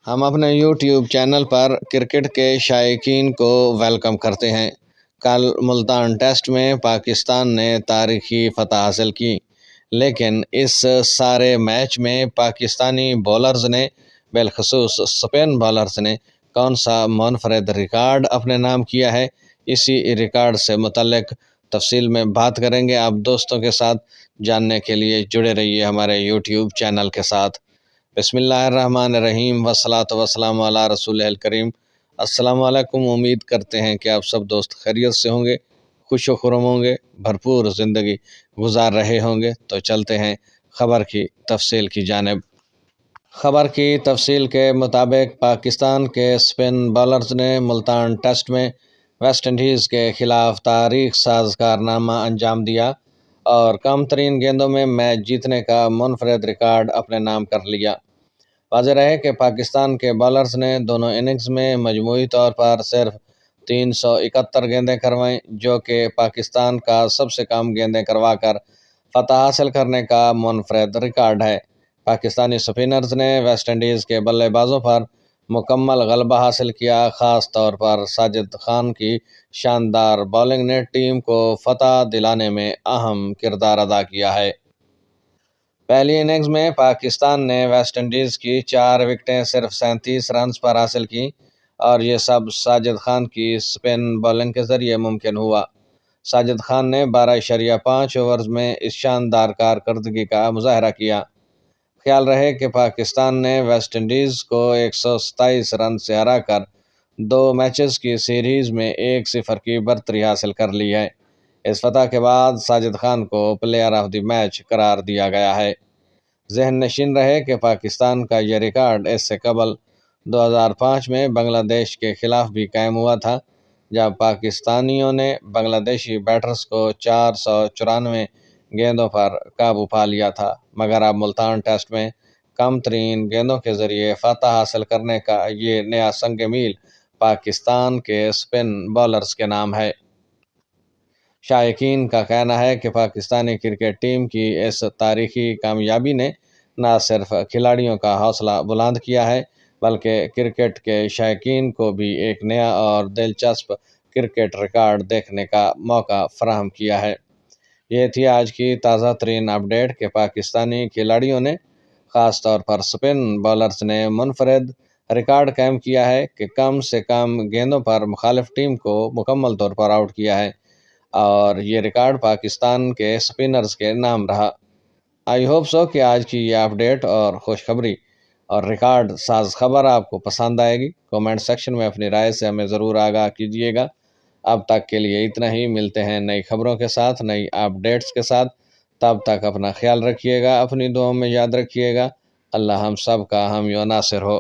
ہم اپنے YouTube channel پر cricket کے شائقین کو ویلکم کرتے ہیں۔ کل ملتان ٹیسٹ میں پاکستان نے تاریخی فتح حاصل کی، لیکن اس سارے میچ میں پاکستانی بولرز نے، بالخصوص سپن بولرز نے، کون سا منفرد ریکارڈ اپنے نام کیا ہے؟ اسی ریکارڈ سے متعلق تفصیل میں بات کریں گے۔ آپ دوستوں کے ساتھ جاننے کے لیے جڑے رہیے ہمارے یوٹیوب چینل کے ساتھ۔ بسم اللہ الرحمن الرحیم، والصلاۃ والسلام علی رسول الکریم۔ السلام علیکم۔ امید کرتے ہیں کہ آپ سب دوست خیریت سے ہوں گے، خوش و خرم ہوں گے، بھرپور زندگی گزار رہے ہوں گے۔ تو چلتے ہیں خبر کی تفصیل کی جانب۔ خبر کی تفصیل کے مطابق پاکستان کے سپن بالرز نے ملتان ٹیسٹ میں ویسٹ انڈیز کے خلاف تاریخ ساز کارنامہ انجام دیا اور کم ترین گیندوں میں میچ جیتنے کا منفرد ریکارڈ اپنے نام کر لیا۔ واضح رہے کہ پاکستان کے بالرز نے دونوں اننگز میں مجموعی طور پر صرف 371 گیندیں کروائیں، جو کہ پاکستان کا سب سے کم گیندیں کروا کر فتح حاصل کرنے کا منفرد ریکارڈ ہے۔ پاکستانی سپنرز نے ویسٹ انڈیز کے بلے بازوں پر مکمل غلبہ حاصل کیا۔ خاص طور پر ساجد خان کی شاندار بالنگ نے ٹیم کو فتح دلانے میں اہم کردار ادا کیا ہے۔ پہلی اننگز میں پاکستان نے ویسٹ انڈیز کی 4 وکٹیں صرف 37 رنز پر حاصل کیں، اور یہ سب ساجد خان کی سپن بالنگ کے ذریعے ممکن ہوا۔ ساجد خان نے 12.5 اوورز میں اس شاندار کارکردگی کا مظاہرہ کیا۔ خیال رہے کہ پاکستان نے ویسٹ انڈیز کو 127 رن سے ہرا کر 2 میچز کی سیریز میں 1-0 کی برتری حاصل کر لی ہے۔ اس فتح کے بعد ساجد خان کو پلیئر آف دی میچ قرار دیا گیا ہے۔ ذہن نشین رہے کہ پاکستان کا یہ ریکارڈ اس سے قبل 2005 میں بنگلہ دیش کے خلاف بھی قائم ہوا تھا، جب پاکستانیوں نے بنگلہ دیشی بیٹرز کو 494 گیندوں پر قابو پا لیا تھا، مگر اب ملتان ٹیسٹ میں کم ترین گیندوں کے ذریعے فتح حاصل کرنے کا یہ نیا سنگ میل پاکستان کے سپن بالرز کے نام ہے۔ شائقین کا کہنا ہے کہ پاکستانی کرکٹ ٹیم کی اس تاریخی کامیابی نے نہ صرف کھلاڑیوں کا حوصلہ بلند کیا ہے، بلکہ کرکٹ کے شائقین کو بھی ایک نیا اور دلچسپ کرکٹ ریکارڈ دیکھنے کا موقع فراہم کیا ہے۔ یہ تھی آج کی تازہ ترین اپڈیٹ کہ پاکستانی کھلاڑیوں نے، خاص طور پر سپن بالرز نے، منفرد ریکارڈ قائم کیا ہے کہ کم سے کم گیندوں پر مخالف ٹیم کو مکمل طور پر آؤٹ کیا ہے، اور یہ ریکارڈ پاکستان کے سپنرز کے نام رہا۔ آئی ہوپ سو کہ آج کی یہ اپڈیٹ اور خوشخبری اور ریکارڈ ساز خبر آپ کو پسند آئے گی۔ کومنٹ سیکشن میں اپنی رائے سے ہمیں ضرور آگاہ کیجیے گا۔ اب تک کے لیے اتنا ہی، ملتے ہیں نئی خبروں کے ساتھ، نئی اپڈیٹس کے ساتھ۔ تب تک اپنا خیال رکھیے گا، اپنی دعاؤں میں یاد رکھیے گا۔ اللہ ہم سب کا حامی و ناصر ہو۔